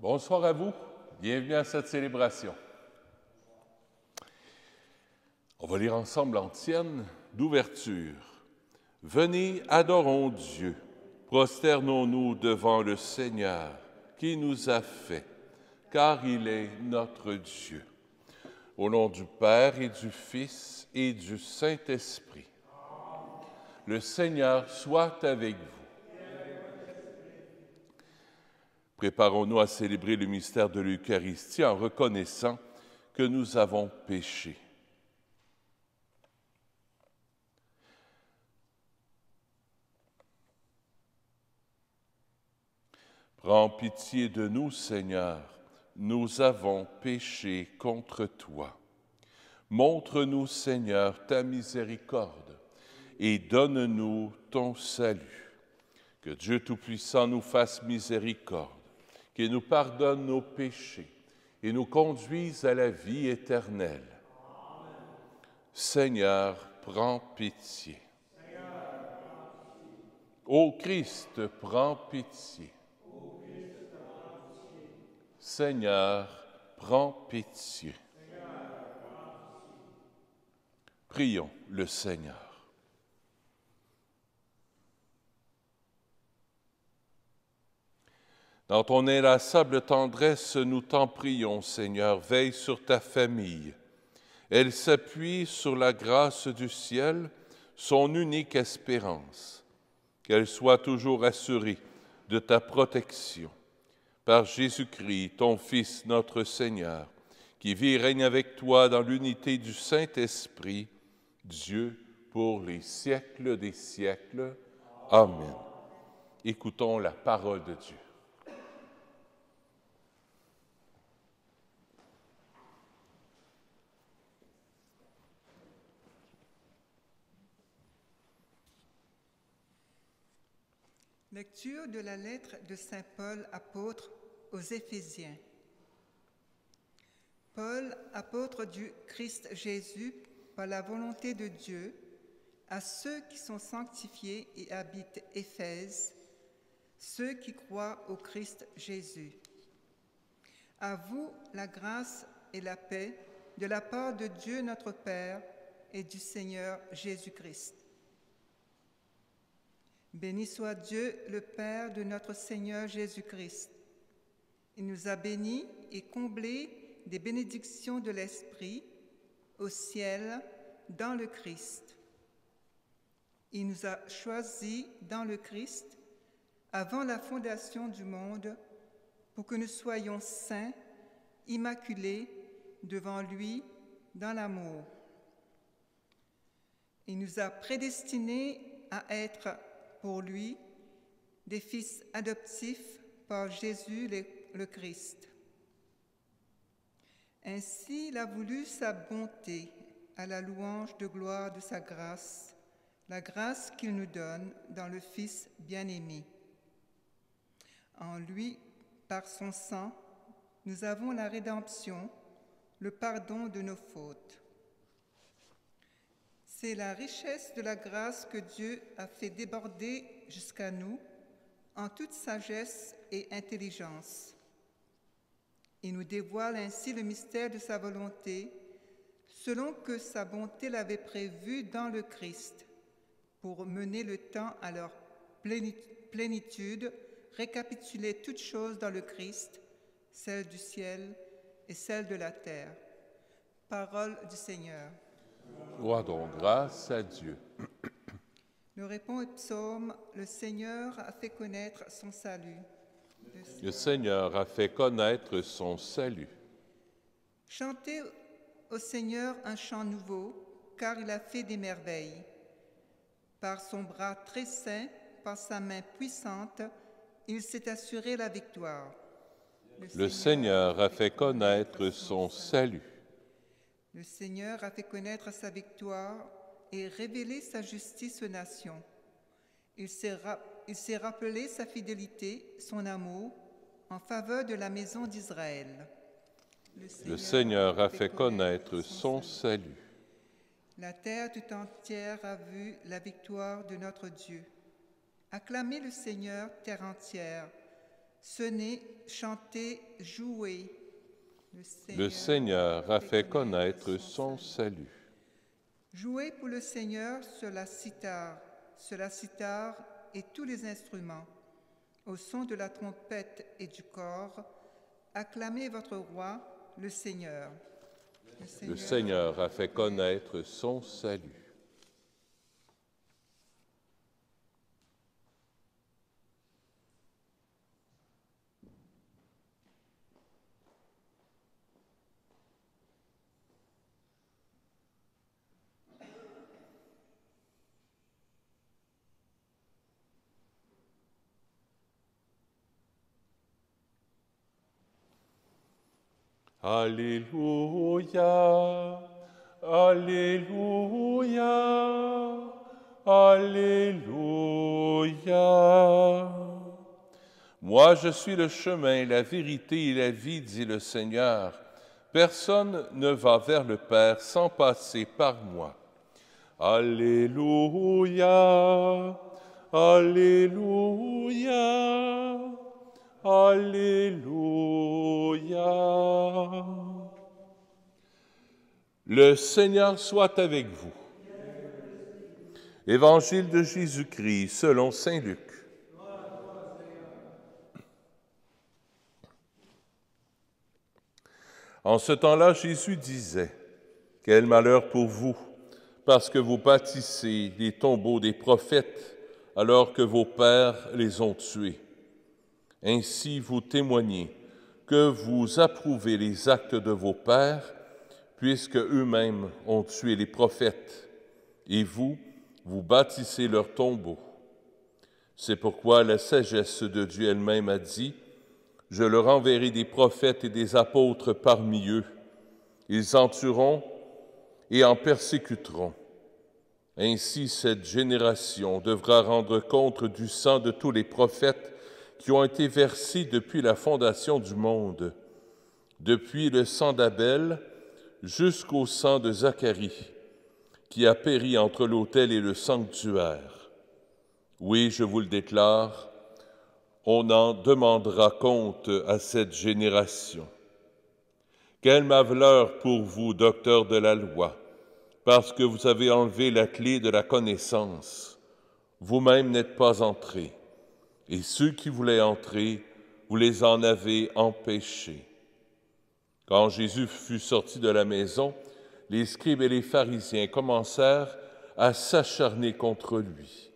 Bonsoir à vous, bienvenue à cette célébration. On va lire ensemble l'antienne d'ouverture. Venez, adorons Dieu, prosternons-nous devant le Seigneur qui nous a fait, car il est notre Dieu. Au nom du Père et du Fils et du Saint-Esprit. Le Seigneur soit avec vous. Préparons-nous à célébrer le mystère de l'Eucharistie en reconnaissant que nous avons péché. Prends pitié de nous, Seigneur, nous avons péché contre toi. Montre-nous, Seigneur, ta miséricorde et donne-nous ton salut. Que Dieu Tout-Puissant nous fasse miséricorde, qu'il nous pardonne nos péchés et nous conduise à la vie éternelle. Amen. Seigneur, prends pitié. Ô Christ, prends pitié. Seigneur, prends pitié. Prions le Seigneur. Dans ton inlassable tendresse, nous t'en prions, Seigneur, veille sur ta famille. Elle s'appuie sur la grâce du ciel, son unique espérance. Qu'elle soit toujours assurée de ta protection. Par Jésus-Christ, ton Fils, notre Seigneur, qui vit et règne avec toi dans l'unité du Saint-Esprit, Dieu pour les siècles des siècles. Amen. Écoutons la parole de Dieu. Lecture de la lettre de saint Paul, apôtre aux Éphésiens. Paul, apôtre du Christ Jésus, par la volonté de Dieu, à ceux qui sont sanctifiés et habitent Éphèse, ceux qui croient au Christ Jésus. À vous la grâce et la paix de la part de Dieu notre Père et du Seigneur Jésus-Christ. Béni soit Dieu, le Père de notre Seigneur Jésus-Christ. Il nous a bénis et comblés des bénédictions de l'Esprit au ciel dans le Christ. Il nous a choisis dans le Christ avant la fondation du monde pour que nous soyons saints, immaculés devant lui dans l'amour. Il nous a prédestinés à être pour lui, des fils adoptifs par Jésus le Christ. Ainsi, il a voulu sa bonté à la louange de gloire de sa grâce, la grâce qu'il nous donne dans le Fils bien-aimé. En lui, par son sang, nous avons la rédemption, le pardon de nos fautes. C'est la richesse de la grâce que Dieu a fait déborder jusqu'à nous en toute sagesse et intelligence. Il nous dévoile ainsi le mystère de sa volonté, selon que sa bonté l'avait prévu dans le Christ, pour mener le temps à leur plénitude, récapituler toutes choses dans le Christ, celle du ciel et celle de la terre. Parole du Seigneur. Rendons grâce à Dieu. Nous répond au psaume, le Seigneur a fait connaître son salut. Le Seigneur a fait connaître son salut. Chantez au Seigneur un chant nouveau, car il a fait des merveilles. Par son bras très saint, par sa main puissante, il s'est assuré la victoire. Le Seigneur a fait connaître son salut. Le Seigneur a fait connaître sa victoire et révélé sa justice aux nations. Il s'est rappelé sa fidélité, son amour, en faveur de la maison d'Israël. Le Seigneur a fait connaître son salut. La terre tout entière a vu la victoire de notre Dieu. Acclamez le Seigneur, terre entière. Sonnez, chantez, jouez. Le Seigneur a fait connaître son salut. Jouez pour le Seigneur sur la cithare et tous les instruments. Au son de la trompette et du cor, acclamez votre roi, le Seigneur. Le Seigneur a fait connaître son salut. Alléluia, Alléluia, Alléluia. Moi, je suis le chemin, la vérité et la vie, dit le Seigneur. Personne ne va vers le Père sans passer par moi. Alléluia, Alléluia, Alléluia. Le Seigneur soit avec vous. Évangile de Jésus-Christ selon saint Luc. En ce temps-là, Jésus disait, « Quel malheur pour vous, parce que vous bâtissez les tombeaux des prophètes alors que vos pères les ont tués. Ainsi vous témoignez que vous approuvez les actes de vos pères, puisque eux-mêmes ont tué les prophètes, et vous, vous bâtissez leurs tombeaux. C'est pourquoi la sagesse de Dieu elle-même a dit, « Je leur enverrai des prophètes et des apôtres parmi eux. Ils en tueront et en persécuteront. Ainsi cette génération devra rendre compte du sang de tous les prophètes qui ont été versés depuis la fondation du monde, depuis le sang d'Abel jusqu'au sang de Zacharie, qui a péri entre l'autel et le sanctuaire. Oui, je vous le déclare, on en demandera compte à cette génération. Quel malheur pour vous, docteurs de la loi, parce que vous avez enlevé la clé de la connaissance. Vous-même n'êtes pas entrés, et ceux qui voulaient entrer, vous les en avez empêchés. » Quand Jésus fut sorti de la maison, les scribes et les pharisiens commencèrent à s'acharner contre lui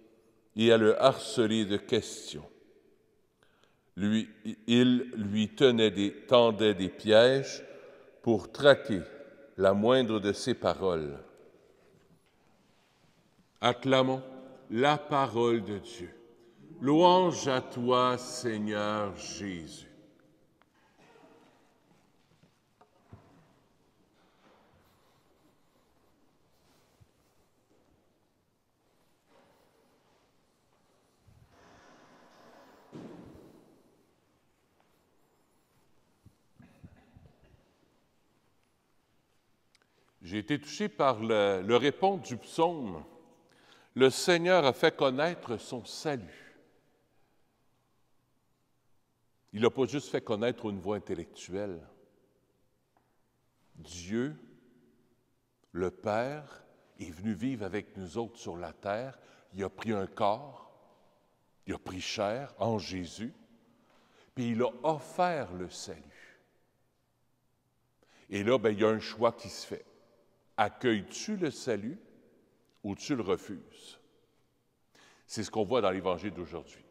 et à le harceler de questions. Il lui tendait des pièges pour traquer la moindre de ses paroles. Acclamons la parole de Dieu. Louange à toi, Seigneur Jésus. J'ai été touché par le répondre du psaume. Le Seigneur a fait connaître son salut. Il n'a pas juste fait connaître au niveau intellectuel. Dieu, le Père, est venu vivre avec nous autres sur la terre. Il a pris un corps, il a pris chair en Jésus, puis il a offert le salut. Et là, il y a un choix qui se fait. Accueilles-tu le salut ou tu le refuses? C'est ce qu'on voit dans l'Évangile d'aujourd'hui.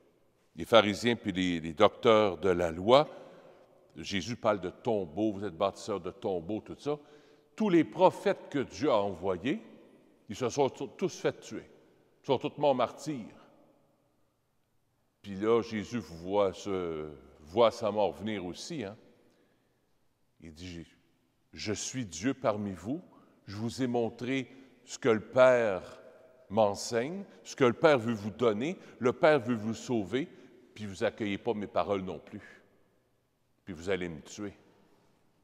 Les pharisiens puis les docteurs de la loi, Jésus parle de tombeaux, vous êtes bâtisseurs de tombeaux, tout ça. Tous les prophètes que Dieu a envoyés, ils se sont tous fait tuer. Ils sont tous morts martyrs. Puis là, Jésus voit sa mort venir aussi. Hein? Il dit, « Je suis Dieu parmi vous, je vous ai montré ce que le Père m'enseigne, ce que le Père veut vous donner, le Père veut vous sauver, puis vous n'accueillez pas mes paroles non plus. Puis vous allez me tuer. »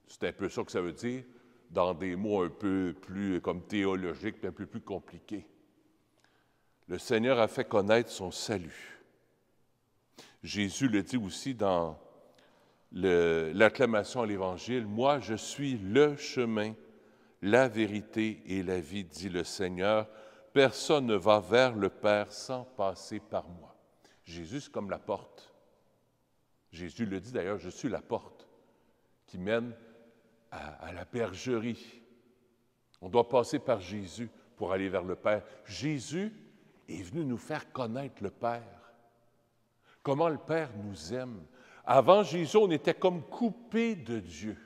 C'est un peu ça que ça veut dire, dans des mots un peu plus comme théologiques, puis un peu plus compliqués. Le Seigneur a fait connaître son salut. Jésus le dit aussi dans l'acclamation à l'Évangile. « Moi, je suis le chemin, la vérité et la vie, dit le Seigneur. Personne ne va vers le Père sans passer par moi. » Jésus, c'est comme la porte. Jésus le dit d'ailleurs, « Je suis la porte qui mène à la bergerie. » On doit passer par Jésus pour aller vers le Père. Jésus est venu nous faire connaître le Père. Comment le Père nous aime. Avant Jésus, on était comme coupés de Dieu.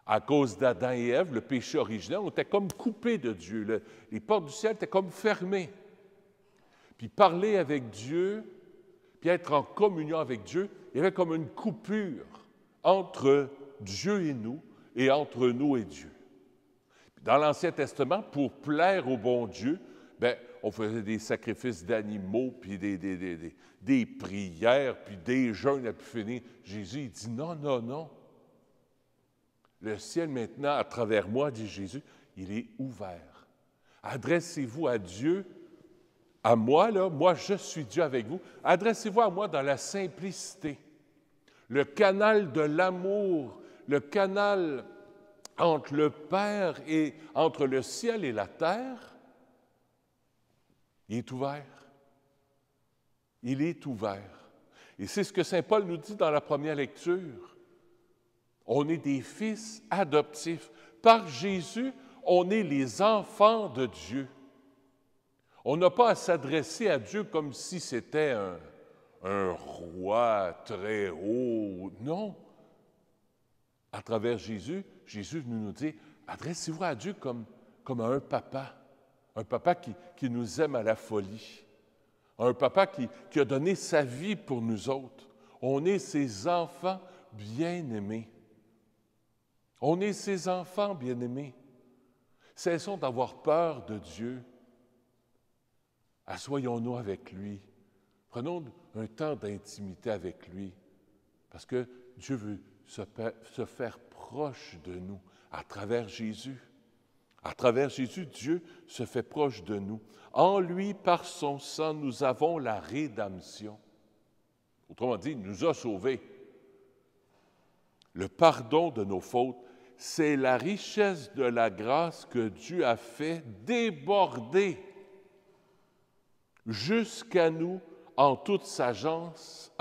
À cause d'Adam et Ève, le péché originel, on était comme coupés de Dieu. Les portes du ciel étaient comme fermées. Puis parler avec Dieu, puis être en communion avec Dieu, il y avait comme une coupure entre Dieu et nous entre nous et Dieu. Dans l'Ancien Testament, pour plaire au bon Dieu, on faisait des sacrifices d'animaux, puis des prières, puis des jeûnes à pu finir. Jésus, il dit non, non, non. Le ciel maintenant, à travers moi, dit Jésus, il est ouvert. Adressez-vous à Dieu, à moi, là, moi je suis Dieu avec vous. Adressez-vous à moi dans la simplicité. Le canal de l'amour, le canal entre le Père et entre le ciel et la terre, il est ouvert. Il est ouvert. Et c'est ce que saint Paul nous dit dans la première lecture. On est des fils adoptifs. Par Jésus, on est les enfants de Dieu. On n'a pas à s'adresser à Dieu comme si c'était un roi très haut. Non. À travers Jésus, Jésus nous dit, adressez-vous à Dieu comme à un papa qui nous aime à la folie, un papa qui a donné sa vie pour nous autres. On est ses enfants bien-aimés. On est ses enfants bien-aimés. Cessons d'avoir peur de Dieu. Assoyons-nous avec lui. Prenons un temps d'intimité avec lui, parce que Dieu veut se faire proche de nous à travers Jésus. À travers Jésus, Dieu se fait proche de nous. En lui, par son sang, nous avons la rédemption. Autrement dit, il nous a sauvés. Le pardon de nos fautes, c'est la richesse de la grâce que Dieu a fait déborder jusqu'à nous en toute sagesse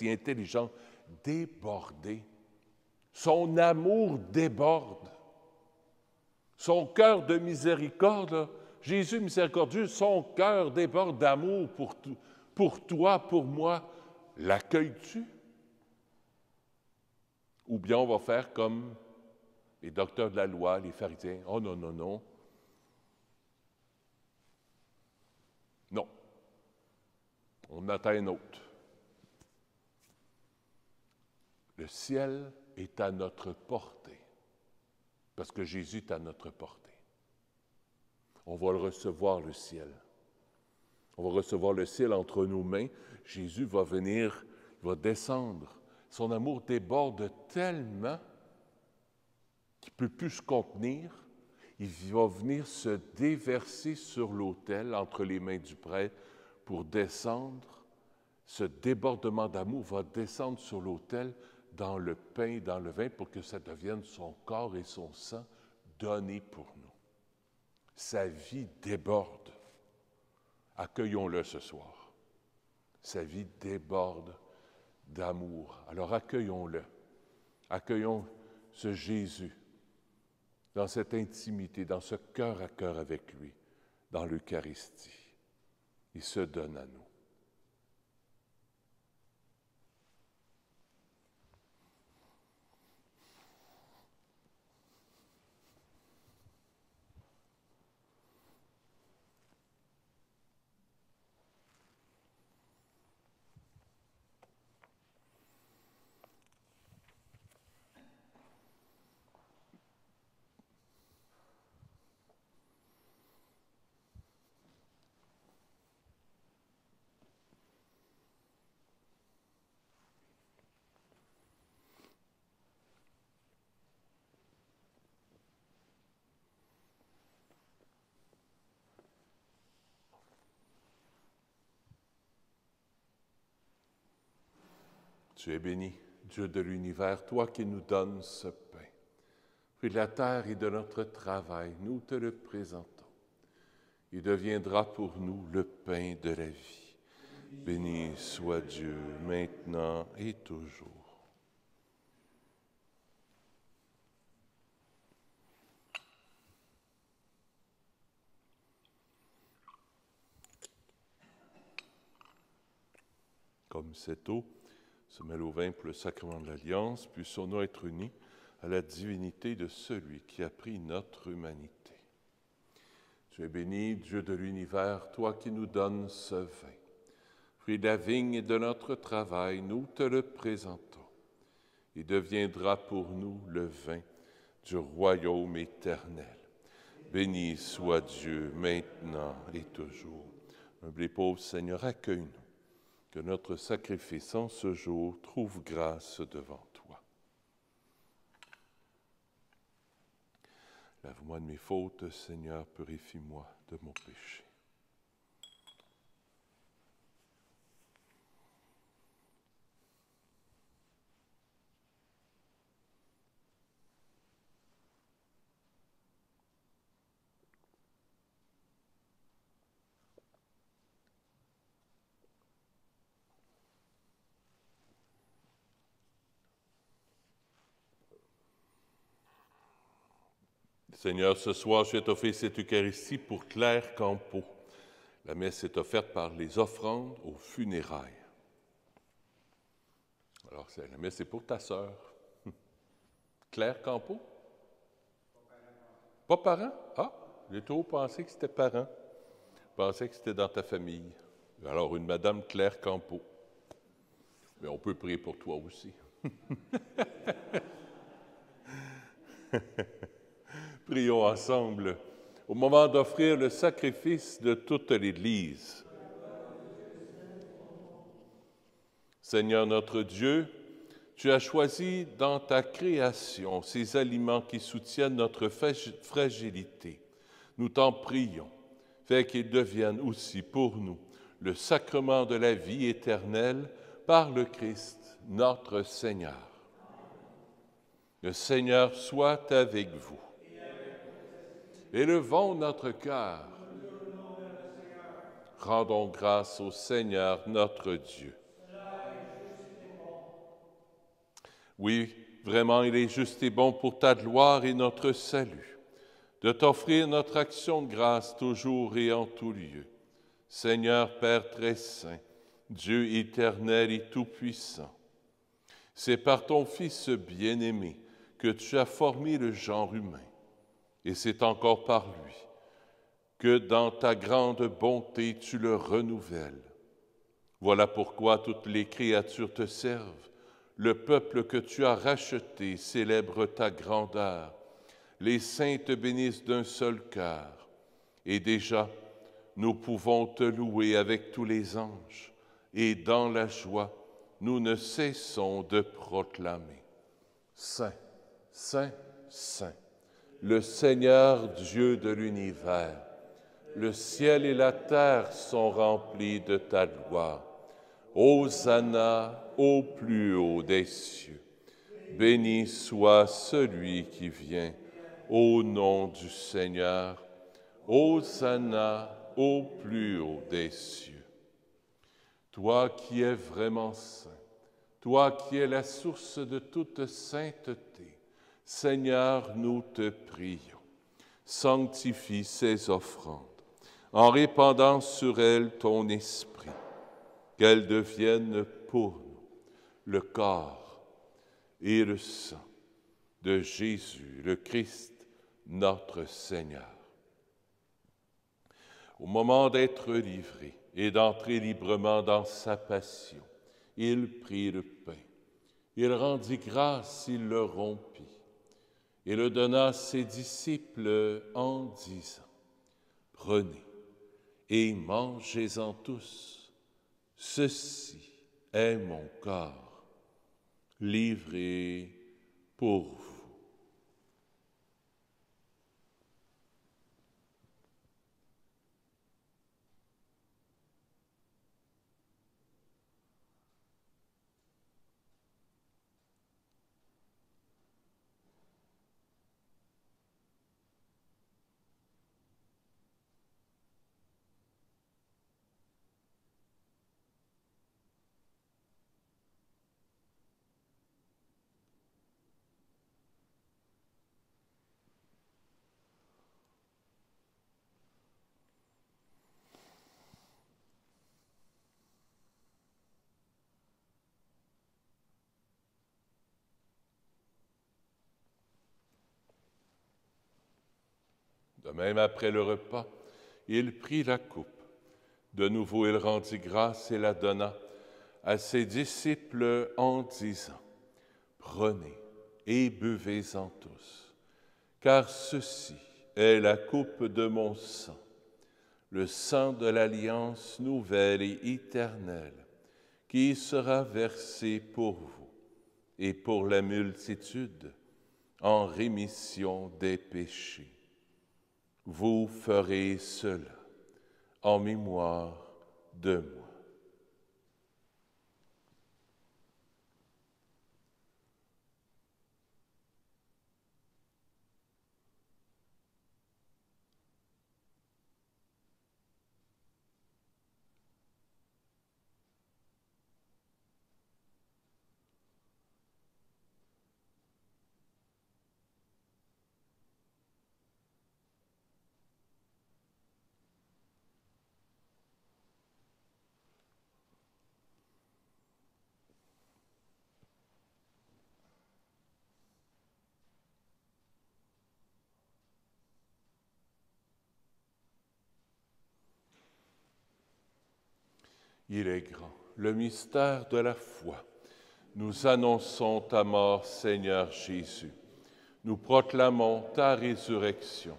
et intelligence, déborder. Son amour déborde. Son cœur de miséricorde, là, Jésus miséricordieux, son cœur déborde d'amour pour toi, pour moi. L'accueilles-tu? Ou bien on va faire comme les docteurs de la loi, les pharisiens. Oh non, non, non. Non. On attend un autre. Le ciel est à notre portée, parce que Jésus est à notre portée. On va le recevoir, le ciel. On va recevoir le ciel entre nos mains. Jésus va venir, il va descendre. Son amour déborde tellement qu'il ne peut plus se contenir. Il va venir se déverser sur l'autel entre les mains du prêtre pour descendre. Ce débordement d'amour va descendre sur l'autel dans le pain, dans le vin, pour que ça devienne son corps et son sang donnés pour nous. Sa vie déborde. Accueillons-le ce soir. Sa vie déborde d'amour. Alors accueillons-le. Accueillons ce Jésus dans cette intimité, dans ce cœur à cœur avec lui, dans l'Eucharistie. Il se donne à nous. Tu es béni Dieu de l'univers, toi qui nous donnes ce pain, fruit de la terre et de notre travail, nous te le présentons. Il deviendra pour nous le pain de la vie. Béni soit Dieu, maintenant et toujours. Comme cette eau se mêle au vin pour le sacrement de l'Alliance, puissions-nous être unis à la divinité de celui qui a pris notre humanité. Tu es béni, Dieu de l'univers, toi qui nous donnes ce vin. Fruit de la vigne et de notre travail, nous te le présentons. Il deviendra pour nous le vin du royaume éternel. Béni soit Dieu, maintenant et toujours. Humble et pauvre Seigneur, accueille-nous. Que notre sacrifice en ce jour trouve grâce devant toi. Lave-moi de mes fautes, Seigneur, purifie-moi de mon péché. Seigneur, ce soir, je vais t'offrir cette Eucharistie pour Claire Campeau. La messe est offerte par les offrandes aux funérailles. Alors, la messe est pour ta sœur. Claire Campeau? Pas parent? Ah, j'ai toujours pensé que c'était parent. Je pensais que c'était dans ta famille. Alors, une Madame Claire Campeau. Mais on peut prier pour toi aussi. Prions ensemble au moment d'offrir le sacrifice de toute l'Église. Seigneur notre Dieu, tu as choisi dans ta création ces aliments qui soutiennent notre fragilité. Nous t'en prions, fais qu'ils deviennent aussi pour nous le sacrement de la vie éternelle par le Christ, notre Seigneur. Le Seigneur soit avec vous. Élevons notre cœur. Rendons grâce au Seigneur notre Dieu. Oui, vraiment, il est juste et bon pour ta gloire et notre salut, de t'offrir notre action de grâce toujours et en tout lieu. Seigneur Père très saint, Dieu éternel et tout-puissant, c'est par ton Fils bien-aimé que tu as formé le genre humain, et c'est encore par lui que dans ta grande bonté tu le renouvelles. Voilà pourquoi toutes les créatures te servent. Le peuple que tu as racheté célèbre ta grandeur. Les saints te bénissent d'un seul cœur. Et déjà, nous pouvons te louer avec tous les anges. Et dans la joie, nous ne cessons de proclamer. Saint, Saint, Saint, le Seigneur Dieu de l'univers. Le ciel et la terre sont remplis de ta gloire. Hosanna au plus haut des cieux. Béni soit celui qui vient au nom du Seigneur. Hosanna au plus haut des cieux. Toi qui es vraiment saint, toi qui es la source de toute sainteté, Seigneur, nous te prions. Sanctifie ces offrandes en répandant sur elles ton esprit, qu'elles deviennent pour nous le corps et le sang de Jésus, le Christ, notre Seigneur. Au moment d'être livré et d'entrer librement dans sa passion, il prit le pain, il rendit grâce, il le rompit, et le donna à ses disciples en disant, « Prenez et mangez-en tous, ceci est mon corps, livré pour vous. » De même, après le repas, il prit la coupe. De nouveau, il rendit grâce et la donna à ses disciples en disant, « Prenez et buvez-en tous, car ceci est la coupe de mon sang, le sang de l'alliance nouvelle et éternelle, qui sera versé pour vous et pour la multitude en rémission des péchés. Vous ferez cela en mémoire de moi. » Il est grand, le mystère de la foi. Nous annonçons ta mort, Seigneur Jésus. Nous proclamons ta résurrection.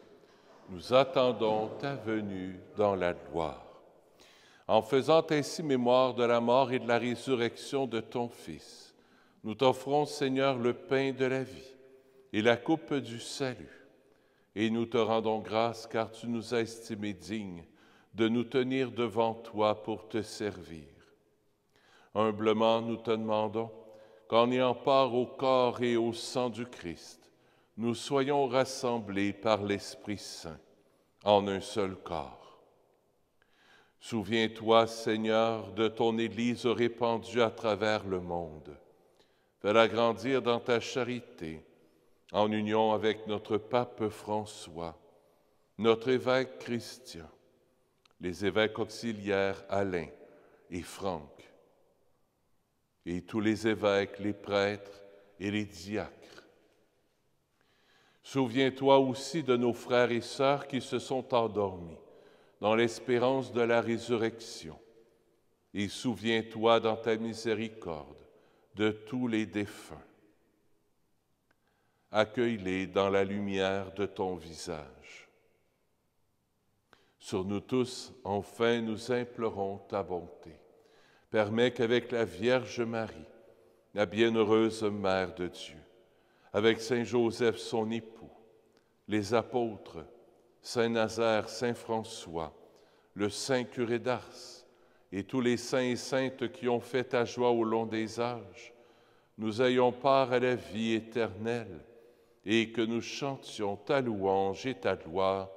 Nous attendons ta venue dans la gloire. En faisant ainsi mémoire de la mort et de la résurrection de ton Fils, nous t'offrons, Seigneur, le pain de la vie et la coupe du salut. Et nous te rendons grâce car tu nous as estimés dignes de nous tenir devant toi pour te servir. Humblement, nous te demandons qu'en ayant part au corps et au sang du Christ, nous soyons rassemblés par l'Esprit Saint en un seul corps. Souviens-toi, Seigneur, de ton Église répandue à travers le monde. Fais-la grandir dans ta charité, en union avec notre pape François, notre évêque Christian, les évêques auxiliaires Alain et Franck, et tous les évêques, les prêtres et les diacres. Souviens-toi aussi de nos frères et sœurs qui se sont endormis dans l'espérance de la résurrection. Et souviens-toi dans ta miséricorde de tous les défunts. Accueille-les dans la lumière de ton visage. Sur nous tous, enfin, nous implorons ta bonté. Permets qu'avec la Vierge Marie, la bienheureuse Mère de Dieu, avec Saint Joseph son époux, les apôtres, Saint Nazaire, Saint François, le Saint curé d'Ars et tous les saints et saintes qui ont fait ta joie au long des âges, nous ayons part à la vie éternelle et que nous chantions ta louange et ta gloire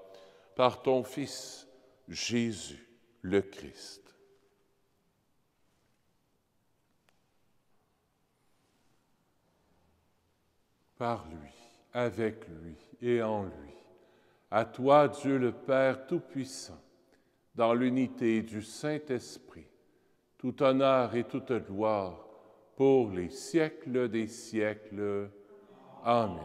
par ton Fils, Jésus le Christ. Par lui, avec lui et en lui, à toi, Dieu le Père Tout-Puissant, dans l'unité du Saint-Esprit, tout honneur et toute gloire pour les siècles des siècles. Amen.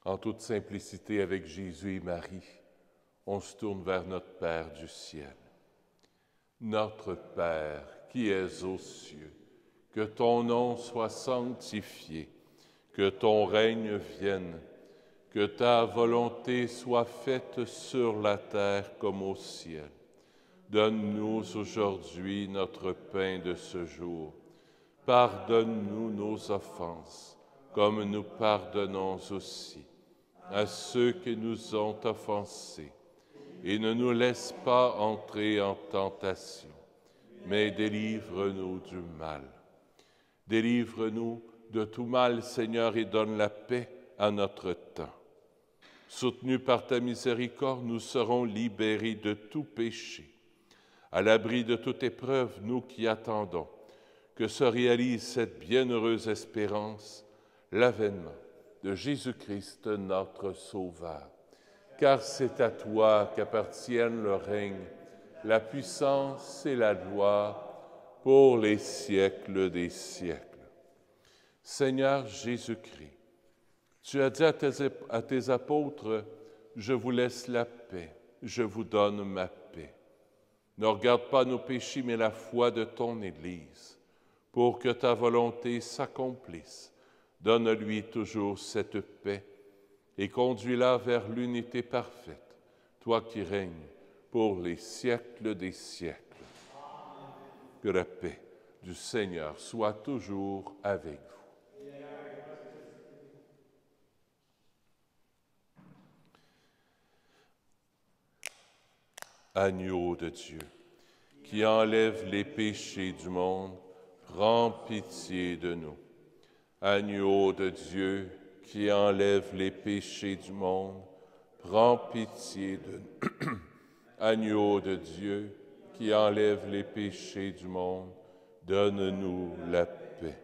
En toute simplicité avec Jésus et Marie, on se tourne vers notre Père du ciel. Notre Père qui es aux cieux, que ton nom soit sanctifié, que ton règne vienne, que ta volonté soit faite sur la terre comme au ciel. Donne-nous aujourd'hui notre pain de ce jour. Pardonne-nous nos offenses, comme nous pardonnons aussi à ceux qui nous ont offensés. Et ne nous laisse pas entrer en tentation, mais délivre-nous du mal. Délivre-nous de tout mal, Seigneur, et donne la paix à notre temps. Soutenus par ta miséricorde, nous serons libérés de tout péché. À l'abri de toute épreuve, nous qui attendons que se réalise cette bienheureuse espérance, l'avènement de Jésus-Christ, notre Sauveur. Car c'est à toi qu'appartiennent le règne, la puissance et la gloire pour les siècles des siècles. Seigneur Jésus-Christ, tu as dit à tes apôtres, « Je vous laisse la paix, je vous donne ma paix. » Ne regarde pas nos péchés, mais la foi de ton Église, pour que ta volonté s'accomplisse. Donne-lui toujours cette paix et conduis-la vers l'unité parfaite, toi qui règnes pour les siècles des siècles. Que la paix du Seigneur soit toujours avec vous. Agneau de Dieu, qui enlève les péchés du monde, prends pitié de nous. Agneau de Dieu, qui enlève les péchés du monde, prends pitié de nous. Agneau de Dieu, qui enlève les péchés du monde, donne-nous la paix.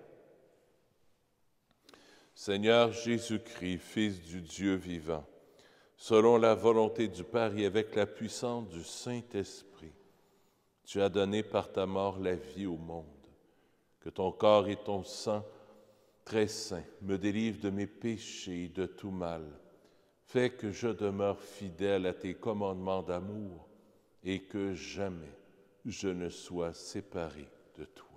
Seigneur Jésus-Christ, Fils du Dieu vivant, selon la volonté du Père et avec la puissance du Saint-Esprit, tu as donné par ta mort la vie au monde. Que ton corps et ton sang, très saint, me délivrent de mes péchés et de tout mal. Fais que je demeure fidèle à tes commandements d'amour et que jamais je ne sois séparé de toi.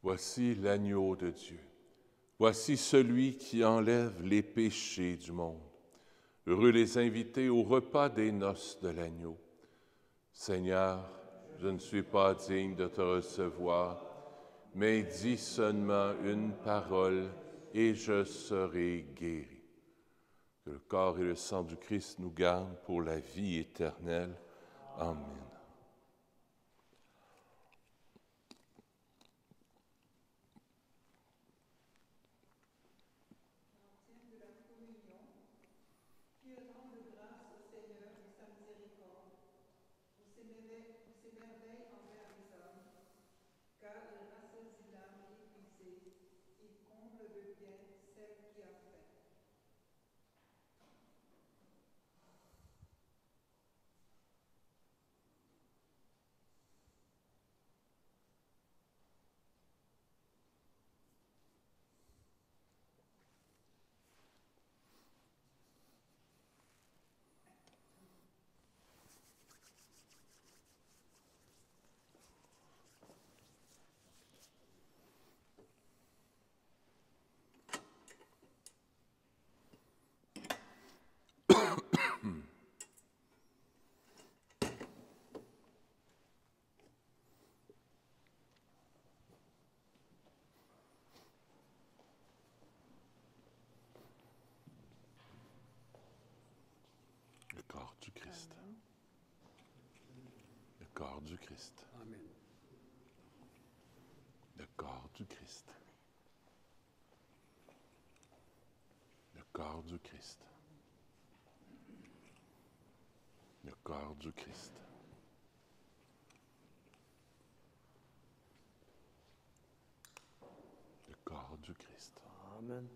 Voici l'agneau de Dieu. Voici celui qui enlève les péchés du monde. Heureux les invités au repas des noces de l'agneau. Seigneur, je ne suis pas digne de te recevoir, mais dis seulement une parole et je serai guéri. Que le corps et le sang du Christ nous gardent pour la vie éternelle. Amen. Le corps du Christ. Le corps du Christ. Amen. Le corps du Christ. Le corps du Christ. Le corps du Christ. Le corps du Christ. Amen.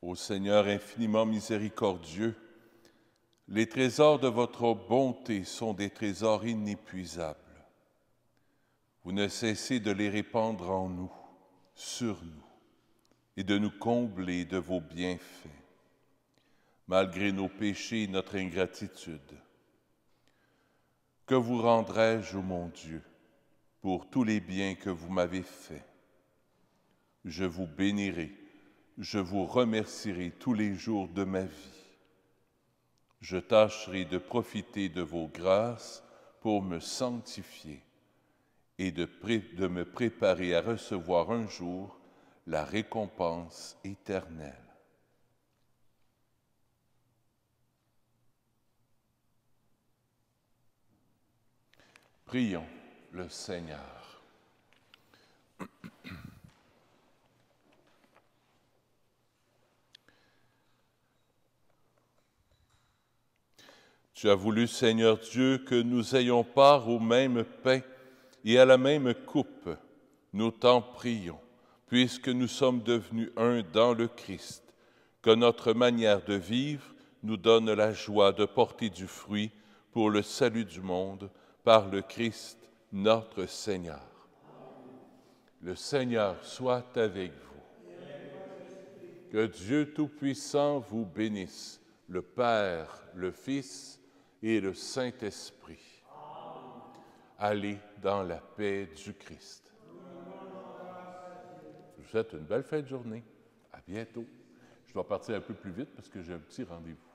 Ô Seigneur infiniment miséricordieux, les trésors de votre bonté sont des trésors inépuisables. Vous ne cessez de les répandre en nous, sur nous, et de nous combler de vos bienfaits, malgré nos péchés et notre ingratitude. Que vous rendrai-je, ô mon Dieu, pour tous les biens que vous m'avez faits? Je vous bénirai, je vous remercierai tous les jours de ma vie. Je tâcherai de profiter de vos grâces pour me sanctifier et de me préparer à recevoir un jour la récompense éternelle. Prions le Seigneur. Tu as voulu, Seigneur Dieu, que nous ayons part au même pain et à la même coupe. Nous t'en prions, puisque nous sommes devenus un dans le Christ, que notre manière de vivre nous donne la joie de porter du fruit pour le salut du monde, par le Christ notre Seigneur. Le Seigneur soit avec vous. Que Dieu Tout-Puissant vous bénisse, le Père, le Fils et le Saint-Esprit. Allez dans la paix du Christ. Je vous souhaite une belle fin de journée. À bientôt. Je dois partir un peu plus vite parce que j'ai un petit rendez-vous.